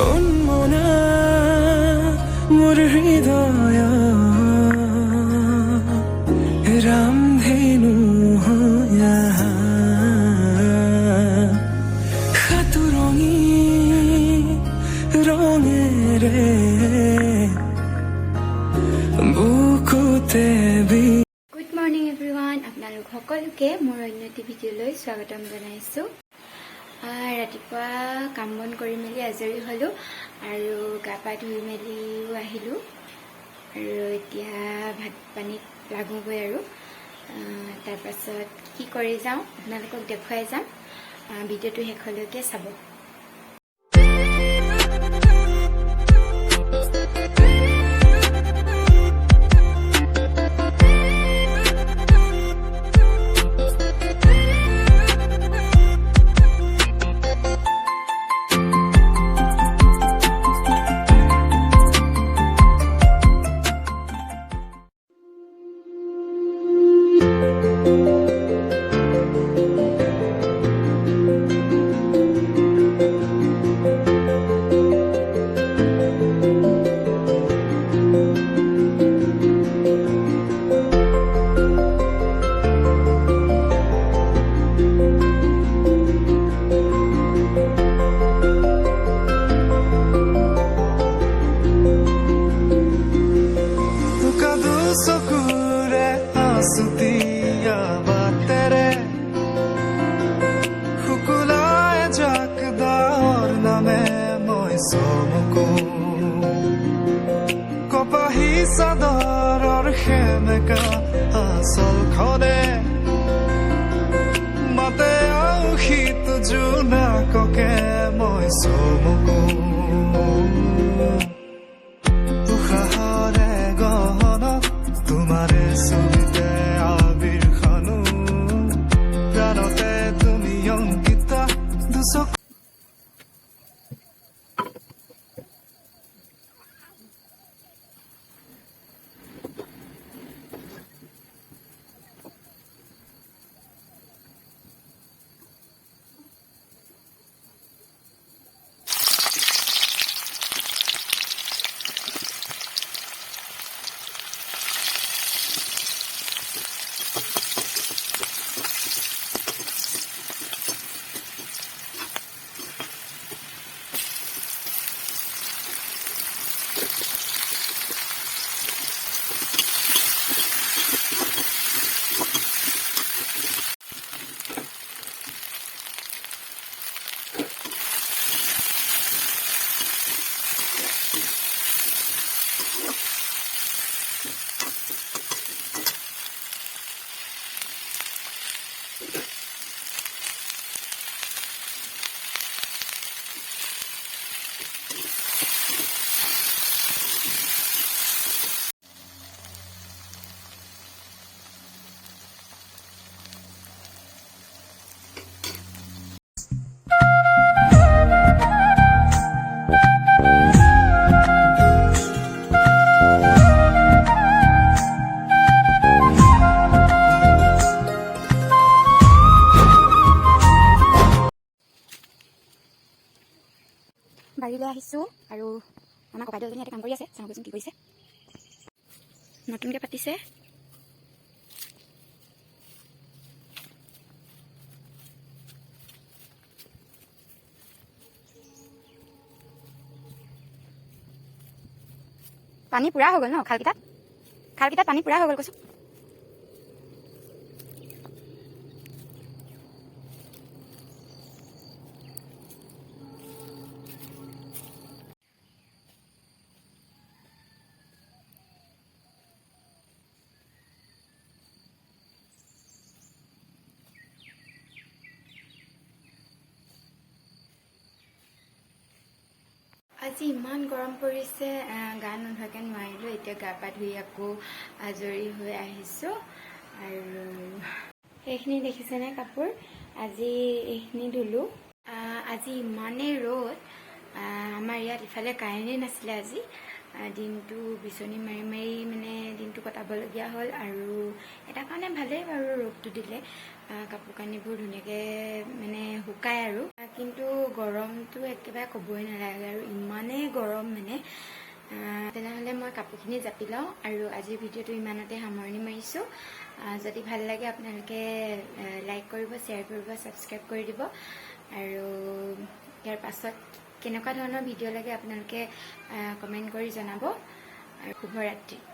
অনমনা মোৰ হৃদয় ৰামধেনু হয়া সাতুৰঙি ৰঙেৰে বুকুতে গুড মৰ্নিং এভৰিৱান, আপোনালোক সকলোকে মোৰ অন্য এটি ভিডিঅ'লৈ স্বাগতম জনাইছোঁ। ৰাতিপুৱা কাম বন কৰি মেলি আজৰি হ'লোঁ আৰু গা পা ধুই মেলিও আহিলোঁ আৰু এতিয়া ভাত পানীত লাগোগৈ আৰু তাৰপাছত কি কৰি যাওঁ আপোনালোকক দেখুৱাই যাম। ভিডিঅ'টো শেষলৈকে চাব। কপাহী চাদৰৰ সেমেকা আচলখনে মাতে আউসীত জোনাককে মই চমকো উশাহৰে গহনক তোমাৰে ছবিতে আবিৰ খানো প্ৰাণতে তুমি অংকিতা দুচক বাৰীলৈ আহিছোঁ আৰু আমাৰ ককাইদেউজনী ইয়াতে কাম কৰি আছে। চাওঁগৈচোন কি কৰিছে। নতুনকৈ পাতিছে। পানী পুৰা হৈ গ'ল ন খালকেইটাত পানী পুৰা হৈ গ'ল কৈছোঁ। আজি ইমান গৰম পৰিছে, গা নোধোৱাকৈ নোৱাৰিলোঁ। এতিয়া গা পা ধুই আকৌ আজৰি হৈ আহিছোঁ আৰু এইখিনি দেখিছেনে কাপোৰ, আজি এইখিনি ধুলোঁ। আজি ইমানেই ৰ'দ, আমাৰ ইয়াত ইফালে কাৰেণ্টেই নাছিলে আজি। দিনটো বিচনী মাৰি মাৰি মানে দিনটো কটাব যাবলগীয়া হ'ল আৰু এটা কাৰণে ভালেই বাৰু ৰ'দটো দিলে কাপোৰ কানিবোৰ ধুনীয়াকৈ মানে শুকায় আৰু কিন্তু গৰমটো একেবাৰে ক'বই নালাগে আৰু ইমানেই গৰম মানে তেনেহ'লে মই কাপোৰখিনি জাপি লওঁ আৰু আজিৰ ভিডিঅ'টো ইমানতে সামৰণি মাৰিছোঁ যদি ভাল লাগে আপোনালোকে লাইক কৰিব শ্বেয়াৰ কৰিব ছাবস্ক্ৰাইব কৰি দিব আৰু ইয়াৰ পাছত কেনেকুৱা ধৰণৰ ভিডিঅ' লাগে আপোনালোকে কমেণ্ট কৰি জনাব আৰু শুভৰাত্ৰি